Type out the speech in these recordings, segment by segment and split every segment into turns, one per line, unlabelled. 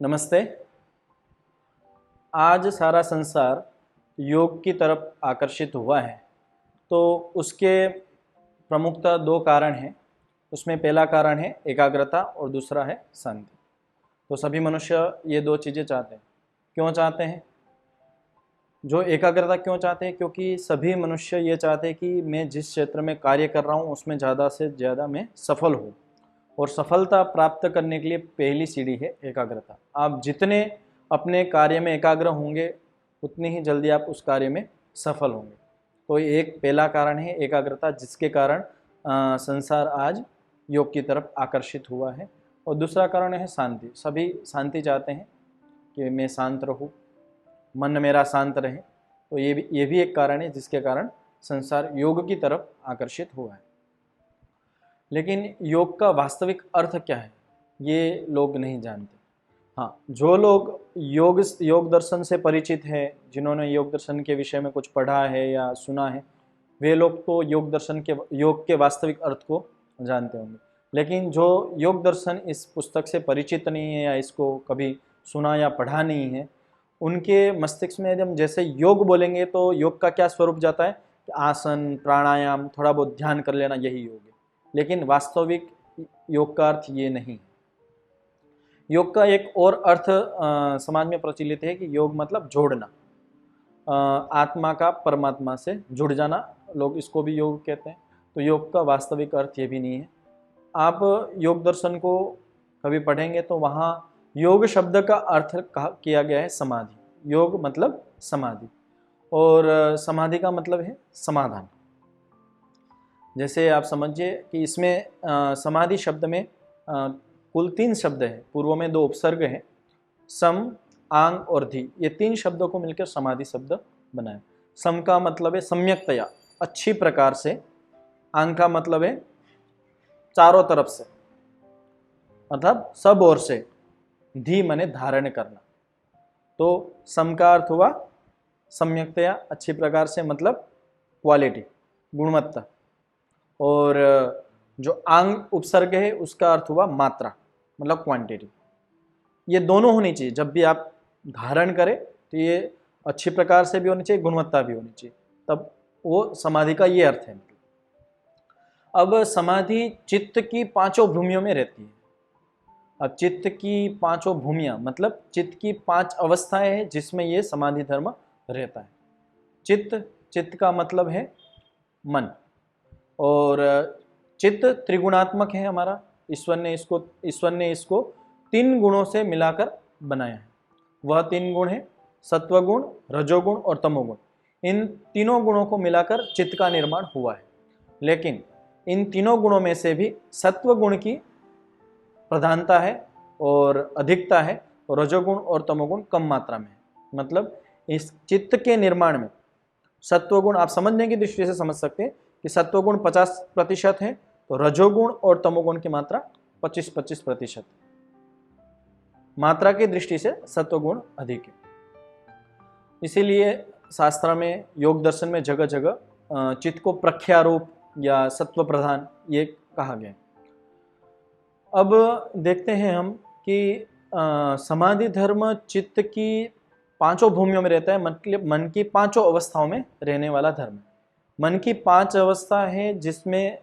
नमस्ते। आज सारा संसार योग की तरफ आकर्षित हुआ है, तो उसके प्रमुखतः दो कारण हैं। उसमें पहला कारण है एकाग्रता और दूसरा है शांति। तो सभी मनुष्य ये दो चीज़ें चाहते हैं। क्यों चाहते हैं? जो एकाग्रता क्यों चाहते हैं? क्योंकि सभी मनुष्य ये चाहते हैं कि मैं जिस क्षेत्र में कार्य कर रहा हूँ उसमें ज़्यादा से ज़्यादा मैं सफल हूँ, और सफलता प्राप्त करने के लिए पहली सीढ़ी है एकाग्रता। आप जितने अपने कार्य में एकाग्र होंगे उतनी ही जल्दी आप उस कार्य में सफल होंगे। तो एक पहला कारण है एकाग्रता, जिसके कारण संसार आज योग की तरफ आकर्षित हुआ है। और दूसरा कारण है शांति। सभी शांति चाहते हैं कि मैं शांत रहूं, मन मेरा शांत रहे। तो ये भी एक कारण है जिसके कारण संसार योग की तरफ आकर्षित हुआ है। लेकिन योग का वास्तविक अर्थ क्या है ये लोग नहीं जानते। हाँ, जो लोग योग दर्शन से परिचित है, जिन्होंने योग दर्शन के विषय में कुछ पढ़ा है या सुना है, वे लोग तो योग के वास्तविक अर्थ को जानते होंगे। लेकिन जो योग दर्शन इस पुस्तक से परिचित नहीं है या इसको कभी सुना या पढ़ा नहीं है, उनके मस्तिष्क में जब जैसे योग बोलेंगे तो योग का क्या स्वरूप जाता है कि आसन, प्राणायाम, थोड़ा बहुत ध्यान कर लेना, यही योग है। लेकिन वास्तविक योग का अर्थ ये नहीं। योग का एक और अर्थ समाज में प्रचलित है कि योग मतलब जोड़ना, आत्मा का परमात्मा से जुड़ जाना, लोग इसको भी योग कहते हैं। तो योग का वास्तविक अर्थ ये भी नहीं है। आप योग दर्शन को कभी पढ़ेंगे तो वहाँ योग शब्द का अर्थ किया गया है समाधि। योग मतलब समाधि, और समाधि का मतलब है समाधान। जैसे आप समझिए कि इसमें समाधि शब्द में कुल 3 शब्द हैं। पूर्व में 2 उपसर्ग हैं, सम, आंग और धी। ये 3 शब्दों को मिलकर समाधि शब्द बनाए। सम का मतलब है सम्यक्तया, अच्छी प्रकार से। आंग का मतलब है चारों तरफ से, मतलब सब ओर से। धी माने धारण करना। तो सम का अर्थ हुआ सम्यक्तया, अच्छी प्रकार से, मतलब क्वालिटी, गुणवत्ता। और जो आंग उपसर्ग है उसका अर्थ हुआ मात्रा, मतलब क्वांटिटी। ये दोनों होनी चाहिए। जब भी आप धारण करें तो ये अच्छी प्रकार से भी होनी चाहिए, गुणवत्ता भी होनी चाहिए, तब वो समाधि का ये अर्थ है। अब समाधि चित्त की 5 भूमियों में रहती है। अब चित्त की 5 भूमियां मतलब चित्त की 5 अवस्थाएं हैं जिसमें ये समाधि धर्म रहता है। चित्त का मतलब है मन, और चित्त त्रिगुणात्मक है हमारा। ईश्वर ने इसको 3 गुणों से मिलाकर बनाया है। वह 3 गुण है सत्वगुण, रजोगुण और तमोगुण। इन तीनों गुणों को मिलाकर चित्त का निर्माण हुआ है। लेकिन इन तीनों गुणों में से भी सत्व गुण की प्रधानता है और अधिकता है, और रजोगुण और तमोगुण कम मात्रा में है। मतलब इस चित्त के निर्माण में सत्वगुण, आप समझने की दृष्टि से समझ सकते हैं कि सत्वगुण 50% है, तो रजोगुण और तमोगुण की मात्रा 25-25%। मात्रा की दृष्टि से सत्वगुण अधिक है। इसीलिए शास्त्र में, योग दर्शन में जगह जगह चित्त को प्रख्यारूप या सत्व प्रधान ये कहा गया। अब देखते हैं हम कि समाधि धर्म चित्त की 5 भूमियों में रहता है, मतलब मन की 5 अवस्थाओं में रहने वाला धर्म। मन की 5 अवस्था है जिसमें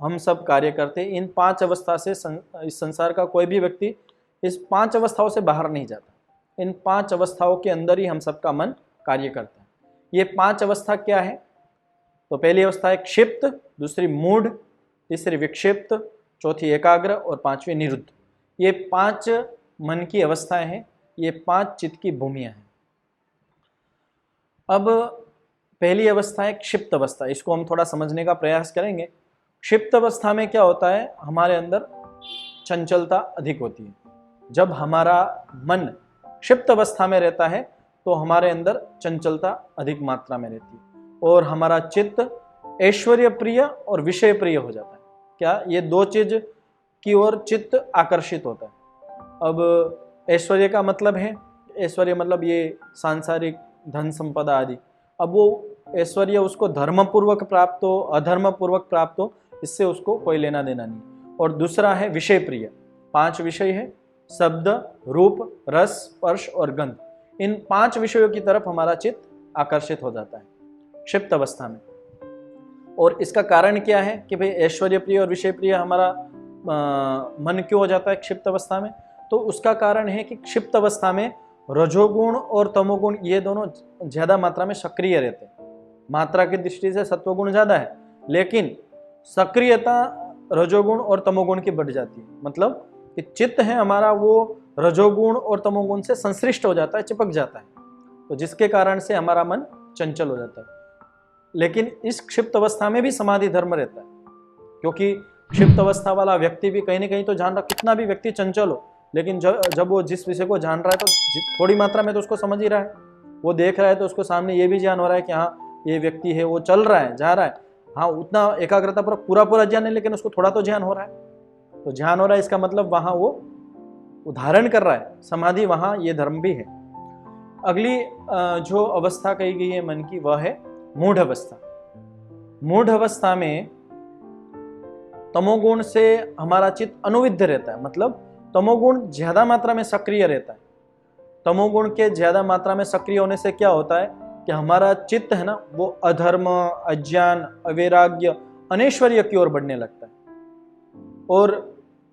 हम सब कार्य करते हैं। इन 5 अवस्था से इस संसार का कोई भी व्यक्ति इस 5 अवस्थाओं से बाहर नहीं जाता। इन 5 अवस्थाओं के अंदर ही हम सबका मन कार्य करता है। ये 5 अवस्था क्या है? तो पहली अवस्था है क्षिप्त, दूसरी मूढ़, तीसरी विक्षिप्त, चौथी एकाग्र और 5वीं निरुद्ध। ये 5 मन की अवस्थाएं हैं, ये 5 चित्त की भूमियां हैं। अब पहली अवस्था है क्षिप्त अवस्था। इसको हम थोड़ा समझने का प्रयास करेंगे। क्षिप्त अवस्था में क्या होता है? हमारे अंदर चंचलता अधिक होती है। जब हमारा मन क्षिप्त अवस्था में रहता है तो हमारे अंदर चंचलता अधिक मात्रा में रहती है, और हमारा चित्त ऐश्वर्य प्रिय और विषय प्रिय हो जाता है। क्या? ये 2 चीज की ओर चित्त आकर्षित होता है। अब ऐश्वर्य का मतलब है, ऐश्वर्य मतलब ये सांसारिक धन संपदा आदि। अब वो ऐश्वर्य उसको धर्मपूर्वक प्राप्त हो, अधर्मपूर्वक प्राप्त हो, इससे उसको कोई लेना देना नहीं। और दूसरा है विषय प्रिय। 5 विषय है, शब्द, रूप, रस, स्पर्श और गंध, इन 5 विषयों की तरफ हमारा चित्त आकर्षित हो जाता है क्षिप्त अवस्था में। और इसका कारण क्या है कि भाई ऐश्वर्य प्रिय और विषय प्रिय हमारा मन क्यों हो जाता है क्षिप्त अवस्था में? तो उसका कारण है कि क्षिप्त अवस्था में रजोगुण और तमोगुण ये दोनों ज्यादा मात्रा में सक्रिय रहते हैं। मात्रा की दृष्टि से सत्वगुण ज्यादा है, लेकिन सक्रियता रजोगुण और तमोगुण की बढ़ जाती है। मतलब कि चित्त है हमारा वो रजोगुण और तमोगुण से संश्लिष्ट हो जाता है, चिपक जाता है, तो जिसके कारण से हमारा मन चंचल हो जाता है। लेकिन इस क्षिप्त अवस्था में भी समाधि धर्म रहता है, क्योंकि क्षिप्त अवस्था वाला व्यक्ति भी कहीं ना कहीं तो जान रहा, कितना भी व्यक्ति चंचल हो, लेकिन जब वो जिस विषय को जान रहा है तो थोड़ी मात्रा में तो उसको समझ ही रहा है, वो देख रहा है तो उसको सामने ये भी ज्ञान हो रहा है कि हाँ ये व्यक्ति है, वो चल रहा है, जा रहा है। हाँ उतना एकाग्रता पर पूरा ज्ञान नहीं, लेकिन उसको थोड़ा तो ज्ञान हो रहा है। तो ज्ञान हो रहा है इसका मतलब वहां वो उदाहरण कर रहा है समाधि, वहां ये धर्म भी है। अगली जो अवस्था कही गई है मन की, वह है मूढ़ अवस्था। मूढ़ अवस्था में तमोगुण से हमारा चित्त अनुविद्ध रहता है, मतलब तमोगुण ज्यादा मात्रा में सक्रिय रहता है। तमोगुण के ज्यादा मात्रा में सक्रिय होने से क्या होता है कि हमारा चित्त है ना, वो अधर्म, अज्ञान, अवैराग्य, अनैश्वर्य की ओर बढ़ने लगता है। और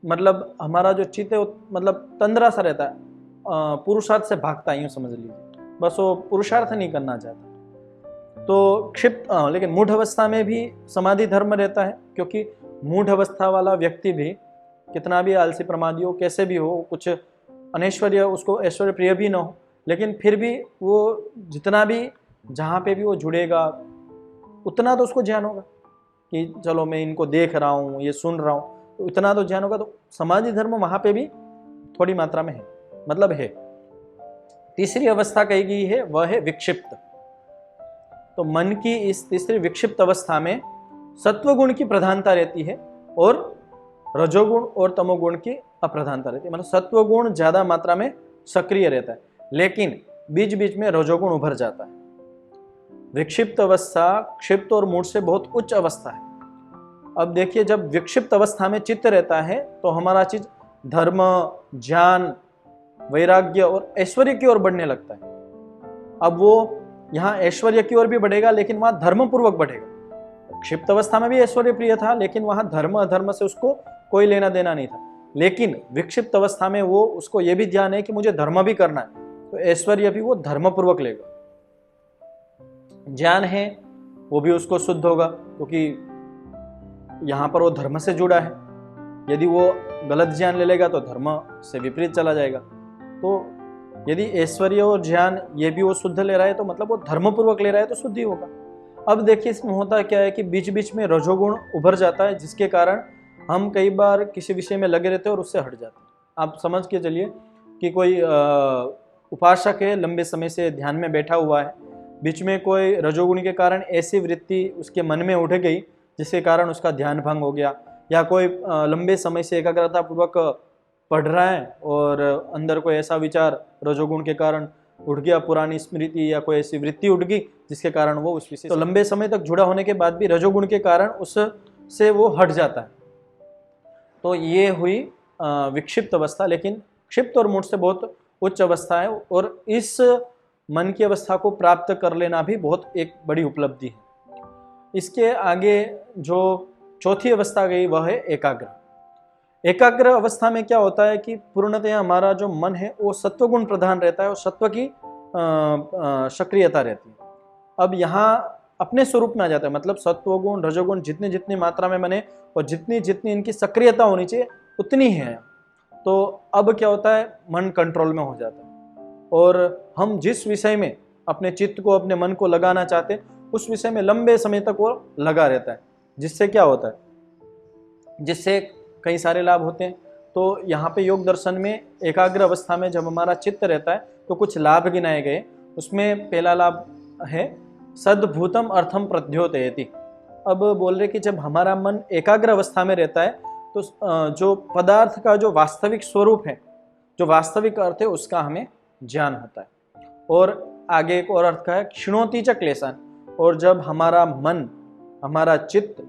मतलब हमारा जो चित्त है वो मतलब तंद्रा सा रहता है, पुरुषार्थ से भागता है, यूं समझ लीजिए, बस वो पुरुषार्थ नहीं करना चाहता। तो क्षिप्त लेकिन मूढ़ अवस्था में भी समाधि धर्म रहता है, क्योंकि मूढ़ अवस्था वाला व्यक्ति भी कितना भी आलसी प्रमादी हो, कैसे भी हो, कुछ अनैश्वर्य उसको ऐश्वर्य प्रिय भी ना हो, लेकिन फिर भी वो जितना भी जहाँ पे भी वो जुड़ेगा उतना तो उसको ज्ञान होगा कि चलो मैं इनको देख रहा हूँ, ये सुन रहा हूँ, तो इतना तो ज्ञान होगा। तो समाधि धर्म वहाँ पे भी थोड़ी मात्रा में है, मतलब है। तीसरी अवस्था कही गई है वह है विक्षिप्त। तो मन की इस तीसरी विक्षिप्त अवस्था में सत्वगुण की प्रधानता रहती है और रजोगुण और तमोगुण की अप्रधानता रहती है। मतलब सत्वगुण ज्यादा मात्रा में सक्रिय रहता है, लेकिन बीच बीच में रजोगुण उभर जाता है। विक्षिप्त अवस्था क्षिप्त और मूढ़ से बहुत उच्च अवस्था है। अब देखिए, जब विक्षिप्त अवस्था में चित्त रहता है तो हमारा चित्त धर्म, ज्ञान, वैराग्य और ऐश्वर्य की ओर बढ़ने लगता है। अब वो यहाँ ऐश्वर्य की ओर भी बढ़ेगा, लेकिन वहां धर्म पूर्वक बढ़ेगा। क्षिप्त अवस्था में भी ऐश्वर्य प्रिय था, लेकिन वहां धर्म अधर्म से उसको कोई लेना देना नहीं था। लेकिन विक्षिप्त अवस्था में वो उसको ये भी ध्यान है कि मुझे धर्म भी करना है, तो ऐश्वर्य भी वो धर्म पूर्वक लेगा। ज्ञान है वो भी उसको शुद्ध होगा, क्योंकि यहाँ पर वो धर्म से जुड़ा है। यदि वो गलत ज्ञान ले लेगा तो धर्म से विपरीत चला जाएगा। तो यदि ऐश्वर्य और ज्ञान ये भी वो शुद्ध ले रहा है तो मतलब वो धर्मपूर्वक ले रहा है, तो शुद्ध ही होगा। अब देखिए इसमें होता क्या है कि बीच बीच में रजोगुण उभर जाता है, जिसके कारण हम कई बार किसी विषय में लगे रहते हैं और उससे हट जाते हैं। आप समझ के चलिए कि कोई उपासक है, लंबे समय से ध्यान में बैठा हुआ है, बीच में कोई रजोगुण के कारण ऐसी वृत्ति उसके मन में उठ गई जिसके कारण उसका ध्यान भंग हो गया, या कोई लंबे समय से एकाग्रता पूर्वक पढ़ रहा है और अंदर कोई ऐसा विचार रजोगुण के कारण उठ गया, पुरानी स्मृति या कोई ऐसी वृत्ति उठ गई जिसके कारण वो उस विषय, तो लंबे समय तक जुड़ा होने के बाद भी रजोगुण के कारण उससे वो हट जाता है। तो ये हुई विक्षिप्त अवस्था। लेकिन क्षिप्त और मूढ़ से बहुत उच्च अवस्था है, और इस मन की अवस्था को प्राप्त कर लेना भी बहुत एक बड़ी उपलब्धि है। इसके आगे जो चौथी अवस्था गई वह है एकाग्र। एकाग्र अवस्था में क्या होता है कि पूर्णतः हमारा जो मन है वो सत्वगुण प्रधान रहता है और सत्व की सक्रियता रहती है। अब यहाँ अपने स्वरूप में आ जाता है, मतलब सत्वगुण रजोगुण जितनी जितनी मात्रा में बने और जितनी जितनी इनकी सक्रियता होनी चाहिए उतनी है। तो अब क्या होता है, मन कंट्रोल में हो जाता है और हम जिस विषय में अपने चित्त को, अपने मन को लगाना चाहते हैं उस विषय में लंबे समय तक वो लगा रहता है। जिससे क्या होता है, जिससे कई सारे लाभ होते हैं। तो यहाँ पे योग दर्शन में एकाग्र अवस्था में जब हमारा चित्त रहता है तो कुछ लाभ गिनाए गए। उसमें पहला लाभ है सद्भूतम अर्थम प्रद्योतयति। अब बोल रहे कि जब हमारा मन एकाग्र अवस्था में रहता है तो जो पदार्थ का जो वास्तविक स्वरूप है, जो वास्तविक अर्थ है, उसका हमें ज्ञान होता है। और आगे एक और अर्थ का है क्षिणोति च क्लेशान। और जब हमारा मन, हमारा चित्त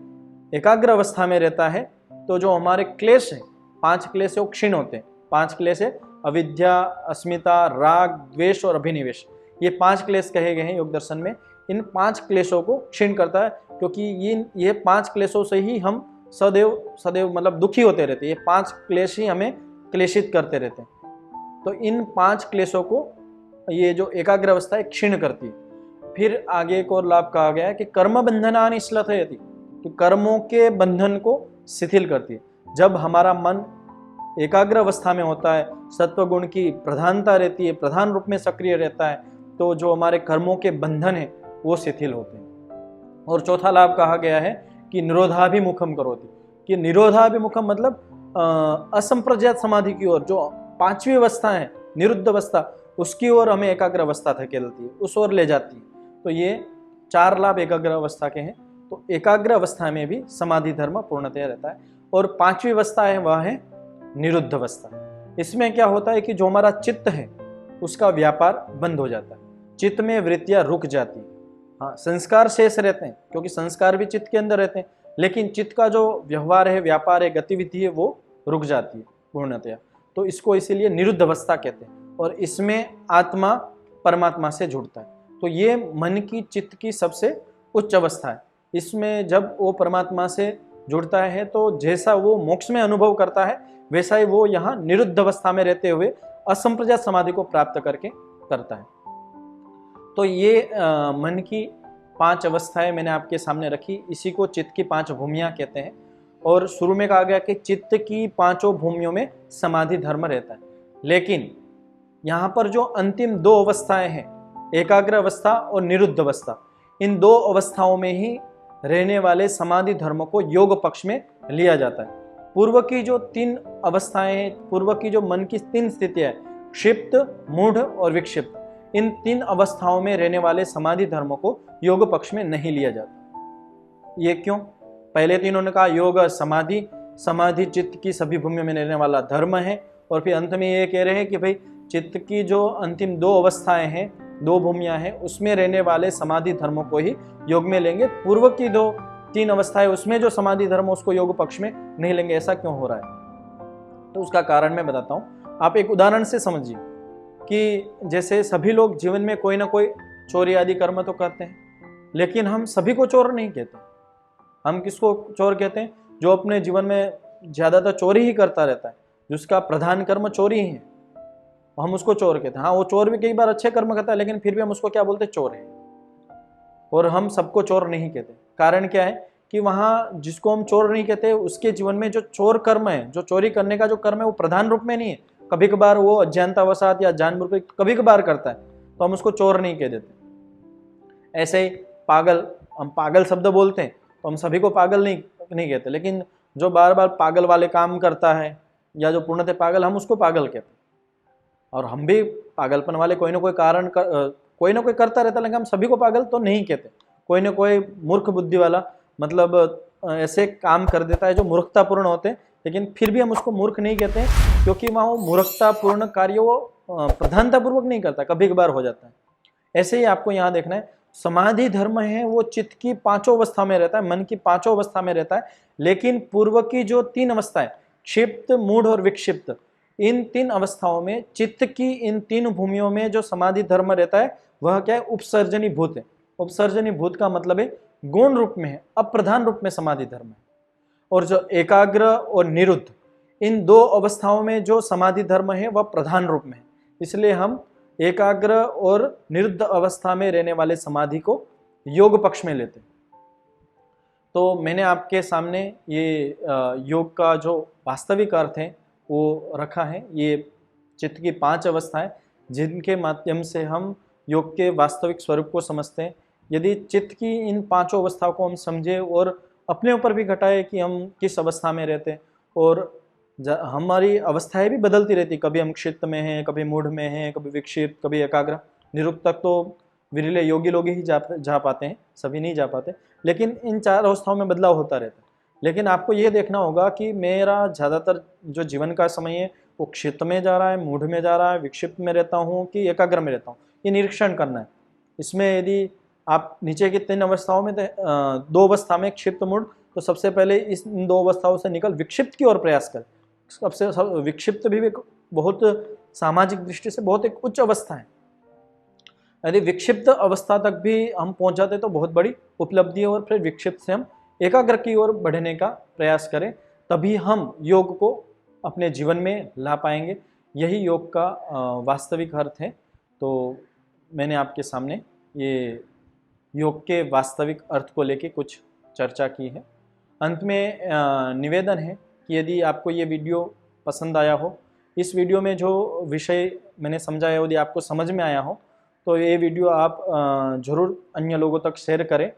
एकाग्र अवस्था में रहता है तो जो हमारे क्लेश हैं, 5 क्लेश है, वो क्षीण होते हैं। 5 क्लेश है, अविद्या, अस्मिता, राग, द्वेष और अभिनिवेश। ये 5 क्लेश कहे गए हैं योग दर्शन में। इन 5 क्लेशों को क्षीण करता है, क्योंकि ये 5 क्लेशों से ही हम सदैव मतलब दुखी होते रहते हैं। ये 5 क्लेश ही हमें क्लेशित करते रहते हैं। तो इन 5 क्लेशों को ये जो एकाग्र अवस्था है क्षीण करती है। फिर आगे एक और लाभ कहा गया है कि कर्म बंधनानि श्लथयति, कि कर्मों के बंधन को शिथिल करती है। जब हमारा मन एकाग्र अवस्था में होता है, सत्व गुण की प्रधानता रहती है, प्रधान रूप में सक्रिय रहता है, तो जो हमारे कर्मों के बंधन है वो शिथिल होते हैं। और चौथा लाभ कहा गया है कि निरोधाभिमुखम करोति, कि निरोधाभिमुखम मतलब असंप्रज्ञात समाधि की ओर, जो 5वीं अवस्था है निरुद्ध अवस्था, उसकी ओर हमें एकाग्र अवस्था धकेलती है, उस ओर ले जाती है। तो ये 4 लाभ एकाग्र अवस्था के हैं। तो एकाग्र अवस्था में भी समाधि धर्म पूर्णतया रहता है। और 5वीं अवस्था है वह है निरुद्ध अवस्था। इसमें क्या होता है कि जो हमारा चित्त है उसका व्यापार बंद हो जाता है, चित्त में वृत्तियां रुक जाती हैं। हाँ, संस्कार शेष रहते हैं, क्योंकि संस्कार भी चित्त के अंदर रहते हैं, लेकिन चित्त का जो व्यवहार है, व्यापार है, गतिविधि है, वो रुक जाती है पूर्णतया। तो इसको इसीलिए निरुद्ध अवस्था कहते हैं। और इसमें आत्मा परमात्मा से जुड़ता है। तो ये मन की, चित्त की सबसे उच्च अवस्था है। इसमें जब वो परमात्मा से जुड़ता है तो जैसा वो मोक्ष में अनुभव करता है, वैसा ही वो यहाँ निरुद्ध अवस्था में रहते हुए असंप्रज्ञात समाधि को प्राप्त करके करता है। तो ये मन की 5 अवस्थाएं मैंने आपके सामने रखी। इसी को चित्त की 5 भूमियां कहते हैं। और शुरू में कहा गया कि चित्त की 5 भूमियों में समाधि धर्म रहता है। लेकिन यहाँ पर जो अंतिम 2 अवस्थाएं हैं, एकाग्र अवस्था और निरुद्ध अवस्था, इन 2 अवस्थाओं में ही रहने वाले समाधि धर्म को योग पक्ष में लिया जाता है। पूर्व की जो 3 अवस्थाएं हैं, पूर्व की जो मन की 3 स्थितियां हैं, क्षिप्त, मूढ़ और विक्षिप्त, इन 3 अवस्थाओं में रहने वाले समाधि धर्म को योग पक्ष में नहीं लिया जाता। ये क्यों? पहले तीनों ने कहा योग समाधि चित्त की सभी भूमियों में रहने वाला धर्म है, और फिर अंत में ये कह रहे हैं कि भाई चित्त की जो अंतिम 2 अवस्थाएं हैं, 2 भूमियां हैं, उसमें रहने वाले समाधि धर्मों को ही योग में लेंगे। पूर्व की 2-3 अवस्थाएं, उसमें जो समाधि धर्म उसको योग पक्ष में नहीं लेंगे। ऐसा क्यों हो रहा है? तो उसका कारण मैं बताता हूँ। आप एक उदाहरण से समझिए कि जैसे सभी लोग जीवन में कोई ना कोई चोरी आदि कर्म तो करते हैं, लेकिन हम सभी को चोर नहीं कहते। हम किसको चोर कहते हैं? जो अपने जीवन में ज़्यादातर चोरी ही करता रहता है, जिसका प्रधान कर्म चोरी ही है, हम उसको चोर कहते हैं। हाँ, वो चोर भी कई बार अच्छे कर्म करता है, लेकिन फिर भी हम उसको क्या बोलते हैं? चोर है। और हम सबको चोर नहीं कहते। कारण क्या है कि वहाँ जिसको हम चोर नहीं कहते, उसके जीवन में जो चोर कर्म है, जो चोरी करने का जो कर्म है, वो प्रधान रूप में नहीं है। कभी कभार वो अज्ञानतावशात या जानबूझकर कभी कभार करता है, तो हम उसको चोर नहीं कह देते। ऐसे ही पागल, हम पागल शब्द बोलते हैं तो हम सभी को पागल नहीं कहते, लेकिन जो बार बार पागल वाले काम करता है या जो पूर्णतः पागल, हम उसको पागल कहते हैं। और हम भी पागलपन वाले कोई ना कोई करता रहता है, लेकिन हम सभी को पागल तो नहीं कहते। कोई ना कोई मूर्ख बुद्धि वाला मतलब ऐसे काम कर देता है जो मूर्खतापूर्ण होते हैं, लेकिन फिर भी हम उसको मूर्ख नहीं कहते हैं, क्योंकि वहाँ वो मूर्खतापूर्ण कार्य वो प्रधानतापूर्वक नहीं करता, कभी कभार हो जाता है। ऐसे ही आपको यहाँ देखना है, समाधि धर्म है वो चित्त की 5 अवस्था में रहता है, मन की 5 अवस्था में रहता है। लेकिन पूर्व की जो 3 अवस्थाएं, क्षिप्त, मूढ़ और विक्षिप्त, इन 3 अवस्थाओं में चित्त की इन 3 भूमियों में जो समाधि धर्म रहता है वह क्या है? उपसर्जनी भूत है। उपसर्जनी भूत का मतलब है गौण रूप में है, अप्रधान रूप में समाधि धर्म है। और जो एकाग्र और निरुद्ध, इन 2 अवस्थाओं में जो समाधि धर्म है वह प्रधान रूप में है। इसलिए हम एकाग्र और निरुद्ध अवस्था में रहने वाले समाधि को योग पक्ष में लेते हैं। तो मैंने आपके सामने ये योग का जो वास्तविक अर्थ है वो रखा है। ये चित्त की 5 अवस्थाएं जिनके माध्यम से हम योग के वास्तविक स्वरूप को समझते हैं। यदि चित्त की इन 5 अवस्थाओं को हम समझे और अपने ऊपर भी घटाए कि हम किस अवस्था में रहते हैं, और हमारी अवस्थाएं भी बदलती रहती, कभी हम क्षिप्त में हैं, कभी मूढ़ में हैं, कभी विक्षिप्त, कभी एकाग्र। निरुक्त तक तो विरले योगी लोग ही जा पाते हैं, सभी नहीं जा पाते, लेकिन इन 4 अवस्थाओं में बदलाव होता रहता है। लेकिन आपको ये देखना होगा कि मेरा ज़्यादातर जो जीवन का समय है वो क्षिप्त में जा रहा है, मूढ़ में जा रहा है, विक्षिप्त में रहता हूँ कि एकाग्र में रहता हूँ, ये निरीक्षण करना है। इसमें यदि आप नीचे की 3 अवस्थाओं में 2 अवस्था में क्षिप्त मूढ़, तो सबसे पहले इन 2 अवस्थाओं से निकल विक्षिप्त की ओर प्रयास करें। सबसे विक्षिप्त भी बहुत सामाजिक दृष्टि से बहुत एक उच्च अवस्था है। यदि विक्षिप्त अवस्था तक भी हम पहुंच जाते तो बहुत बड़ी उपलब्धि है, और फिर विक्षिप्त से हम एकाग्र की ओर बढ़ने का प्रयास करें, तभी हम योग को अपने जीवन में ला पाएंगे। यही योग का वास्तविक अर्थ है। तो मैंने आपके सामने ये योग के वास्तविक अर्थ को लेके कुछ चर्चा की है। अंत में निवेदन है कि यदि आपको ये वीडियो पसंद आया हो, इस वीडियो में जो विषय मैंने समझाया यदि आपको समझ में आया हो, तो ये वीडियो आप ज़रूर अन्य लोगों तक शेयर करें,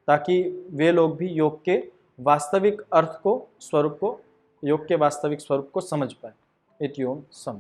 ताकि वे लोग भी योग के वास्तविक अर्थ को, योग के वास्तविक स्वरूप को समझ पाए। इति ओम सम।